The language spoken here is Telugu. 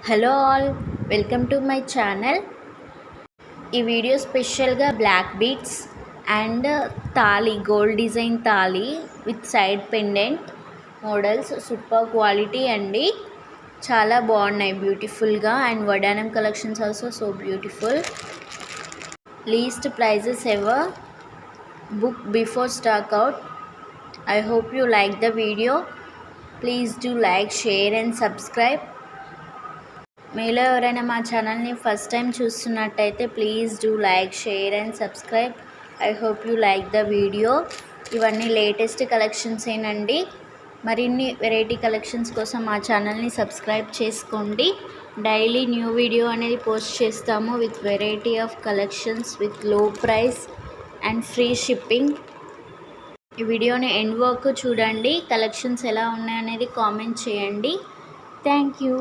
Hello all, welcome to my channel. ఈ వీడియో స్పెషల్గా బ్లాక్ బీడ్స్ అండ్ తాళి, గోల్డ్ డిజైన్ తాళి with side pendant models super quality అండి. చాలా బాగున్నాయి బ్యూటిఫుల్గా. అండ్ వడానం collections also so beautiful. Least prices ever, book before stock out. I hope you like the video. Please do like, share and subscribe. మీలో ఎవరైనా మా ఛానల్ని ఫస్ట్ టైం చూస్తున్నట్టయితే please do like, share and subscribe. I hope you like the video. ఇవన్నీ లేటెస్ట్ కలెక్షన్స్ ఏనండి. మరిన్ని వెరైటీ కలెక్షన్స్ కోసం మా ఛానల్ని సబ్స్క్రైబ్ చేసుకోండి. డైలీ న్యూ వీడియో అనేది పోస్ట్ చేస్తాము with variety of collections with లో ప్రైస్ అండ్ ఫ్రీ షిప్పింగ్. ఈ వీడియోని ఎండ్ వరకు చూడండి. కలెక్షన్స్ ఎలా ఉన్నాయనేది కామెంట్ చేయండి. Thank you.